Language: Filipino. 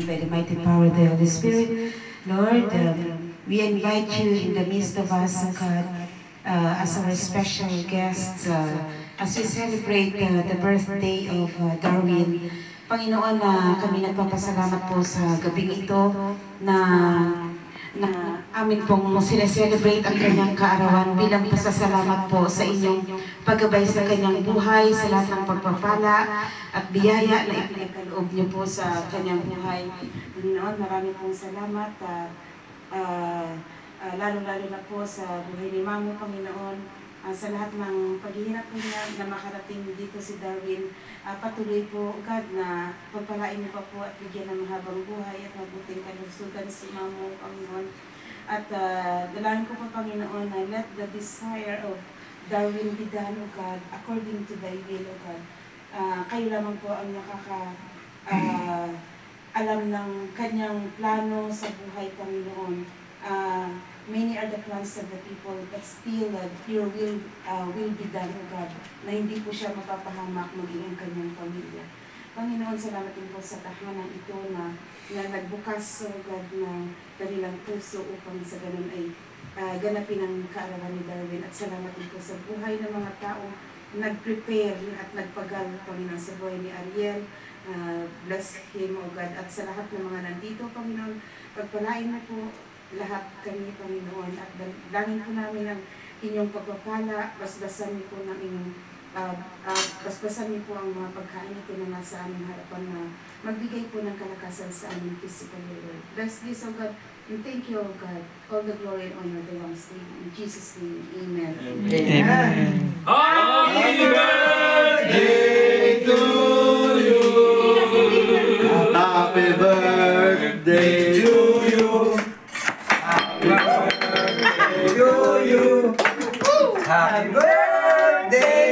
by the mighty power of the Holy Spirit. Lord, we invite you in the midst of us, God, as our special guests, as we celebrate the birthday of Darwin. Panginoon, kami nagpapasalamat po sa gabing ito na amin pong celebrate ang kanyang kaarawan bilang pasasalamat po sa inyong paggabay sa kanyang buhay, sa lahat ng pagpapala at biyaya na ipinagkaloob niyo po sa kanyang buhay. Panginoon, marami pong salamat at lalo-lalo na po sa buhay ni Mamo, Panginoon. Sa lahat ng paghihirap po niya na makarating dito si Darwin, patuloy po, God, na pagpalain niyo pa po at bigyan ng mahabang buhay at mabuting kalusugan si Mamo, Panginoon. At dalangin ko po, Panginoon, na let the desire of Darwin be done, O God, according to thy will, O God. Kayo lamang po ang alam ng kanyang plano sa buhay, Panginoon. Many are the plans of the people, but still your will be done, O God, na hindi po siya mapapahamak maging ang kanyang pamilya. Panginoon, salamat din po sa tahanan ito na nagbukas, O God, ng kanilang puso upang sa ganun ay ganapin ang kaarawan ni Darwin. At salamat din po sa buhay ng mga taong nag-prepare at nagpagal, Panginoon, sa buhay ni Ariel. Bless him, O God, at sa lahat ng mga nandito, Panginoon, pagpalain mo po lahat kami, Panginoon, at dalangin po namin ang inyong pagpapala, basbasan niyo po ng inyong basbasan niyo po ang mga pagkain ito na nasa aming harapan na magbigay po ng kalakasan sa aming physical world. Bless this, O God, and thank you, O God. All the glory and honor belongs to you. In Jesus' name, amen. Amen. Amen. Happy birthday to you. Happy birthday to you. Happy birthday to you. Happy birthday.